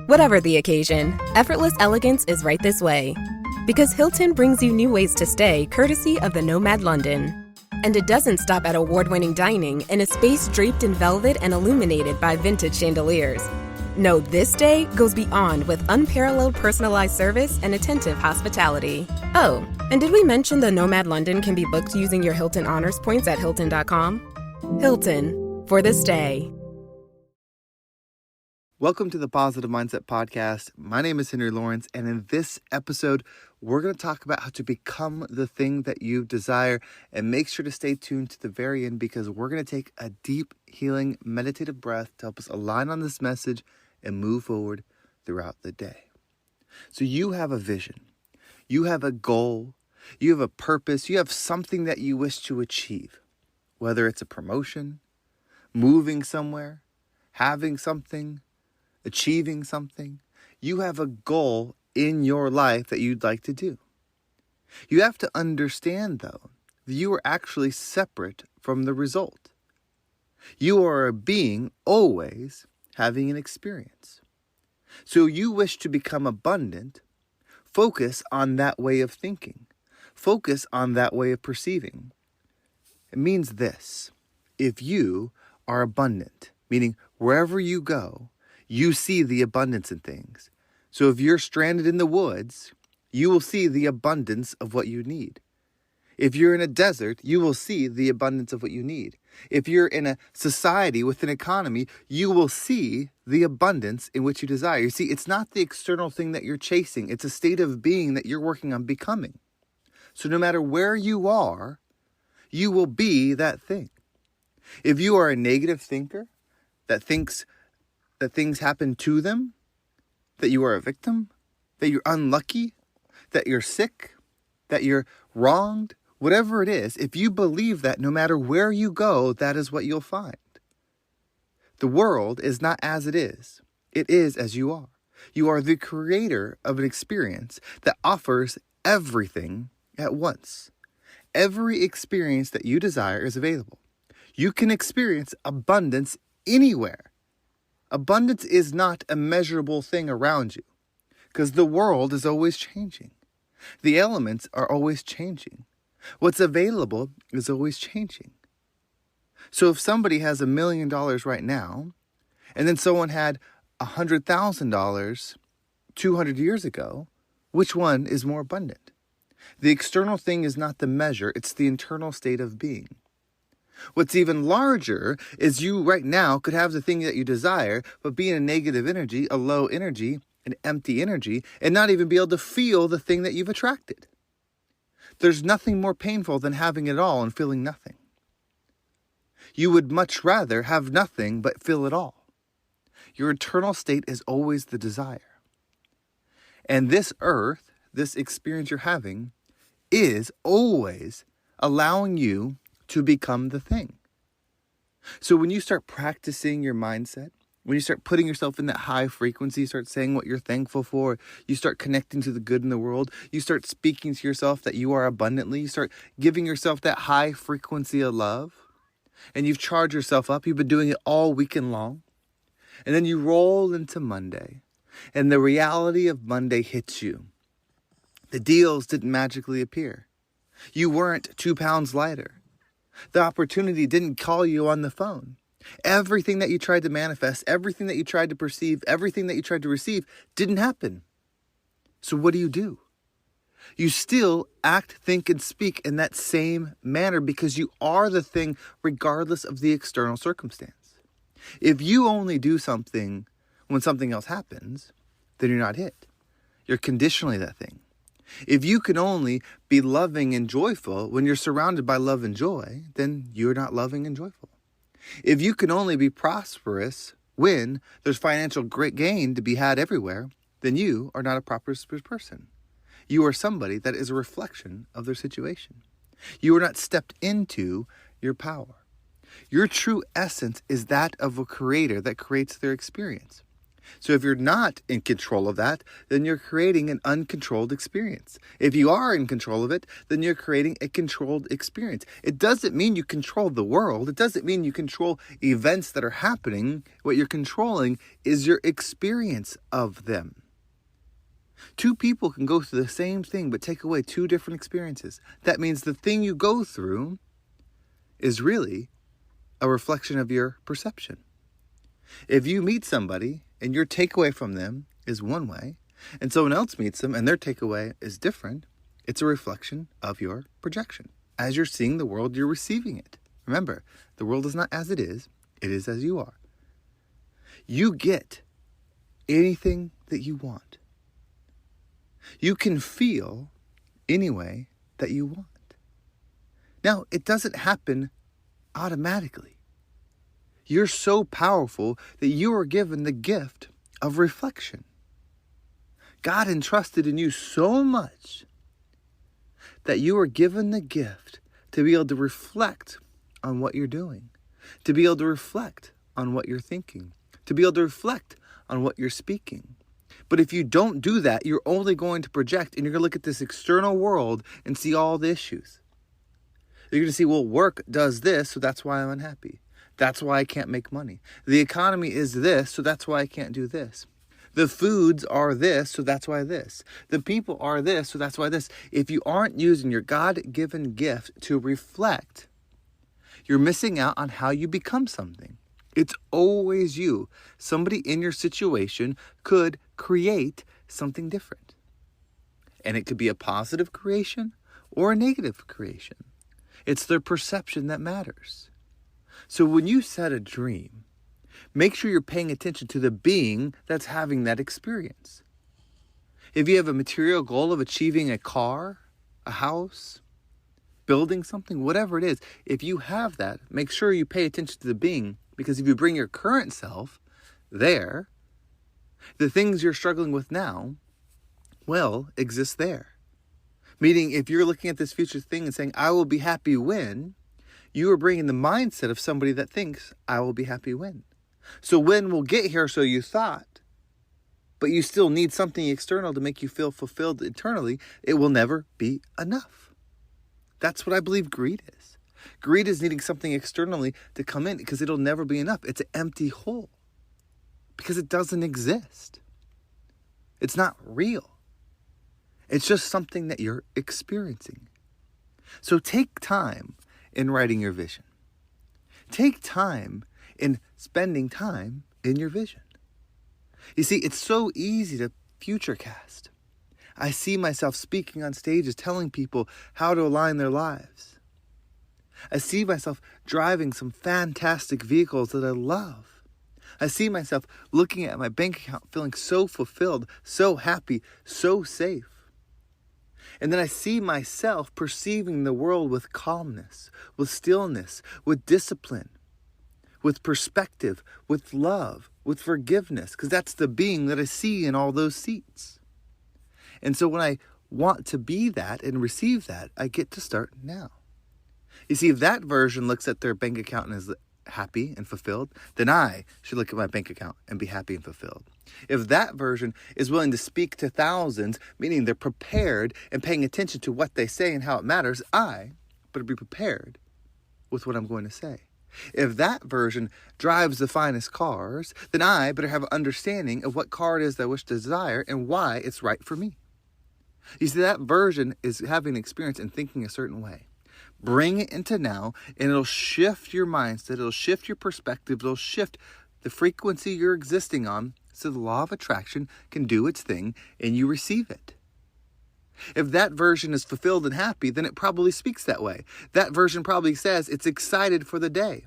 Whatever the occasion, effortless elegance is right this way. Because Hilton brings you new ways to stay courtesy of the Nomad London. And it doesn't stop at award-winning dining in a space draped in velvet and illuminated by vintage chandeliers. No, this day goes beyond with unparalleled personalized service and attentive hospitality. Oh, and did we mention the Nomad London can be booked using your Hilton Honors points at Hilton.com? Hilton, for the stay. Welcome to the Positive Mindset Podcast. My name is Henry Lawrence, and in this episode, we're going to talk about how to become the thing that you desire. And make sure to stay tuned to the very end because we're going to take a deep, healing, meditative breath to help us align on this message and move forward throughout the day. So you have a vision, you have a goal, you have a purpose, you have something that you wish to achieve, whether it's a promotion, moving somewhere, having something, achieving something. You have a goal in your life that you'd like to do. You have to understand, though, that you are actually separate from the result. You are a being always having an experience. So you wish to become abundant, focus on that way of thinking. Focus on that way of perceiving. It means this: if you are abundant, meaning wherever you go, you see the abundance in things. So if you're stranded in the woods, you will see the abundance of what you need. If you're in a desert, you will see the abundance of what you need. If you're in a society with an economy, you will see the abundance in which you desire. You see, it's not the external thing that you're chasing. It's a state of being that you're working on becoming. So no matter where you are, you will be that thing. If you are a negative thinker that thinks that things happen to them, that you are a victim, that you're unlucky, that you're sick, that you're wronged, whatever it is, if you believe that no matter where you go, that is what you'll find. The world is not as it is. It is as you are. You are the creator of an experience that offers everything at once. Every experience that you desire is available. You can experience abundance anywhere. Abundance is not a measurable thing around you because the world is always changing. The elements are always changing. What's available is always changing. So if somebody has $1 million right now, and then someone had $100,000 200 years ago, which one is more abundant? The external thing is not the measure, it's the internal state of being. What's even larger is you right now could have the thing that you desire, but be in a negative energy, a low energy, an empty energy, and not even be able to feel the thing that you've attracted. There's nothing more painful than having it all and feeling nothing. You would much rather have nothing but feel it all. Your eternal state is always the desire. And this earth, this experience you're having, is always allowing you to become the thing. So when you start practicing your mindset, when you start putting yourself in that high frequency, you start saying what you're thankful for, you start connecting to the good in the world, you start speaking to yourself that you are abundantly, you start giving yourself that high frequency of love, and you've charged yourself up, you've been doing it all weekend long, and then you roll into Monday, and the reality of Monday hits you. The deals didn't magically appear. You weren't 2 pounds lighter. The opportunity didn't call you on the phone. Everything that you tried to manifest, everything that you tried to perceive, everything that you tried to receive didn't happen. So what do? You still act, think, and speak in that same manner because you are the thing regardless of the external circumstance. If you only do something when something else happens, then you're not it. You're conditionally that thing. If you can only be loving and joyful when you're surrounded by love and joy, then you're not loving and joyful. If you can only be prosperous when there's financial great gain to be had everywhere, then you are not a prosperous person. You are somebody that is a reflection of their situation. You are not stepped into your power. Your true essence is that of a creator that creates their experience. So if you're not in control of that, then you're creating an uncontrolled experience. If you are in control of it, then you're creating a controlled experience. It doesn't mean you control the world. It doesn't mean you control events that are happening. What you're controlling is your experience of them. Two people can go through the same thing but take away two different experiences. That means the thing you go through is really a reflection of your perception. If you meet somebody and your takeaway from them is one way, and someone else meets them and their takeaway is different, it's a reflection of your projection. As you're seeing the world, you're receiving it. Remember, the world is not as it is as you are. You get anything that you want. You can feel any way that you want. Now, it doesn't happen automatically. You're so powerful that you are given the gift of reflection. God entrusted in you so much that you are given the gift to be able to reflect on what you're doing, to be able to reflect on what you're thinking, to be able to reflect on what you're speaking. But if you don't do that, you're only going to project and you're going to look at this external world and see all the issues. You're going to see, well, work does this, so that's why I'm unhappy. That's why I can't make money. The economy is this, so that's why I can't do this. The foods are this, so that's why this. The people are this, so that's why this. If you aren't using your God-given gift to reflect, you're missing out on how you become something. It's always you. Somebody in your situation could create something different. And it could be a positive creation or a negative creation. It's their perception that matters. So when you set a dream, make sure you're paying attention to the being that's having that experience. If you have a material goal of achieving a car, a house, building something, whatever it is, if you have that, make sure you pay attention to the being, because if you bring your current self there, the things you're struggling with now, well, exist there. Meaning, if you're looking at this future thing and saying, I will be happy when, you are bringing the mindset of somebody that thinks, I will be happy when. So when will get here, so you thought, but you still need something external to make you feel fulfilled internally, it will never be enough. That's what I believe greed is. Greed is needing something externally to come in because it'll never be enough. It's an empty hole because it doesn't exist. It's not real. It's just something that you're experiencing. So take time in writing your vision. Take time in spending time in your vision. You see, it's so easy to futurecast. I see myself speaking on stages, telling people how to align their lives. I see myself driving some fantastic vehicles that I love. I see myself looking at my bank account, feeling so fulfilled, so happy, so safe. And then I see myself perceiving the world with calmness, with stillness, with discipline, with perspective, with love, with forgiveness, because that's the being that I see in all those seats. And so when I want to be that and receive that, I get to start now. You see, if that version looks at their bank account and is happy and fulfilled, then I should look at my bank account and be happy and fulfilled. If that version is willing to speak to thousands, meaning they're prepared and paying attention to what they say and how it matters, I better be prepared with what I'm going to say. If that version drives the finest cars, then I better have an understanding of what car it is that I wish to desire and why it's right for me. You see, that version is having an experience and thinking a certain way. Bring it into now, and it'll shift your mindset, it'll shift your perspective, it'll shift the frequency you're existing on so the law of attraction can do its thing and you receive it. If that version is fulfilled and happy, then it probably speaks that way. That version probably says it's excited for the day.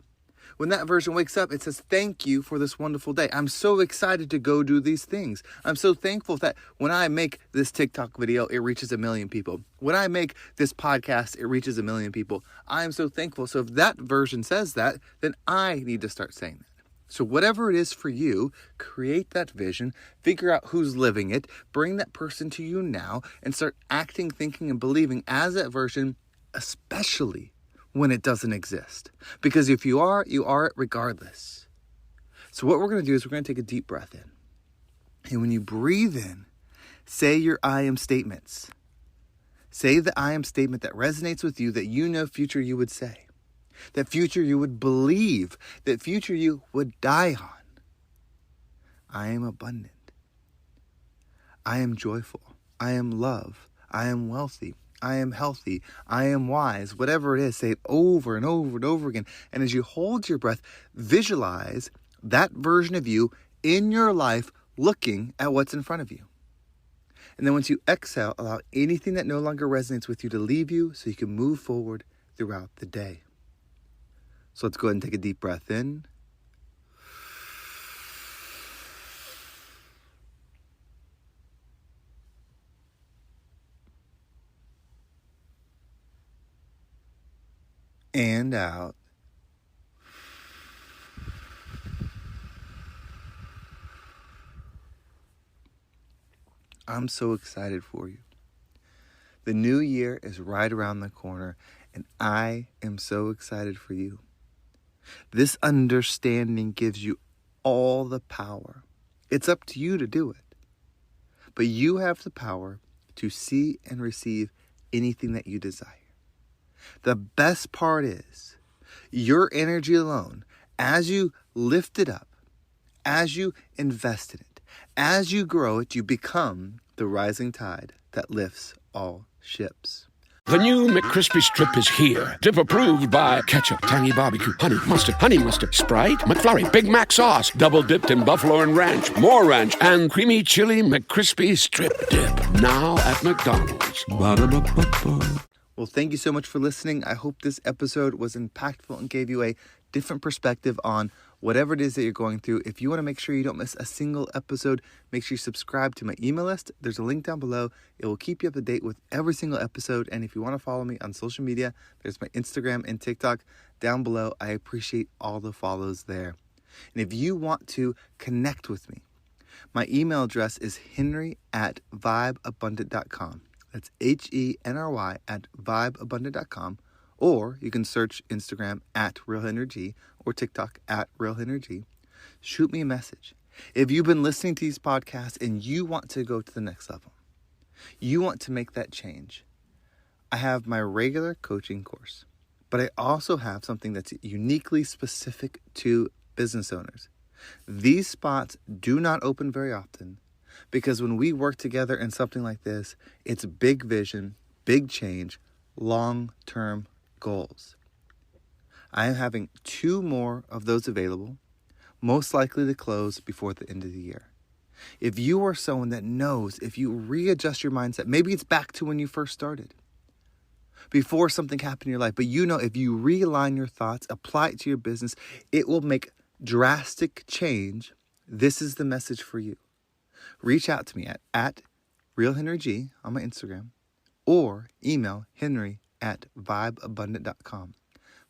When that version wakes up, it says, thank you for this wonderful day. I'm so excited to go do these things. I'm so thankful that when I make this TikTok video, it reaches 1 million people. When I make this podcast, it reaches 1 million people. I am so thankful. So if that version says that, then I need to start saying that. So whatever it is for you, create that vision, figure out who's living it, bring that person to you now, and start acting, thinking, and believing as that version, especially when it doesn't exist. Because if you are it regardless. So what we're going to do is we're going to take a deep breath in. And when you breathe in, say your I am statements. Say the I am statement that resonates with you, that you know future you would say, that future you would believe, that future you would die on. I am abundant. I am joyful. I am love. I am wealthy. I am healthy. I am wise. Whatever it is, say it over and over and over again. And as you hold your breath, visualize that version of you in your life looking at what's in front of you. And then once you exhale, allow anything that no longer resonates with you to leave you so you can move forward throughout the day. So let's go ahead and take a deep breath in. And out. I'm so excited for you. The new year is right around the corner, and I am so excited for you. This understanding gives you all the power. It's up to you to do it. But you have the power to see and receive anything that you desire. The best part is your energy alone, as you lift it up, as you invest in it, as you grow it, you become the rising tide that lifts all ships. The new McCrispy Strip is here. Dip approved by ketchup, tangy barbecue, honey mustard, Sprite, McFlurry, Big Mac sauce, double dipped in buffalo and ranch, more ranch, and creamy chili McCrispy Strip Dip. Now at McDonald's. Ba-da-ba-ba-ba. Well, thank you so much for listening. I hope this episode was impactful and gave you a different perspective on whatever it is that you're going through. If you want to make sure you don't miss a single episode, make sure you subscribe to my email list. There's a link down below. It will keep you up to date with every single episode. And if you want to follow me on social media, there's my Instagram and TikTok down below. I appreciate all the follows there. And if you want to connect with me, my email address is henry@vibeabundant.com. That's HENRY @vibeabundant.com. Or you can search Instagram @RealHenryG or TikTok @RealHenryG. Shoot me a message. If you've been listening to these podcasts and you want to go to the next level, you want to make that change, I have my regular coaching course, but I also have something that's uniquely specific to business owners. These spots do not open very often because when we work together in something like this, it's big vision, big change, long-term goals. I am having 2 more of those available, most likely to close before the end of the year. If you are someone that knows if you readjust your mindset, maybe it's back to when you first started, before something happened in your life, but you know if you realign your thoughts, apply it to your business, it will make drastic change. This is the message for you. Reach out to me at RealHenryG on my Instagram or email henry@vibeabundant.com.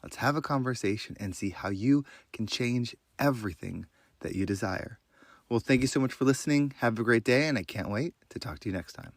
Let's have a conversation and see how you can change everything that you desire. Well, thank you so much for listening. Have a great day, and I can't wait to talk to you next time.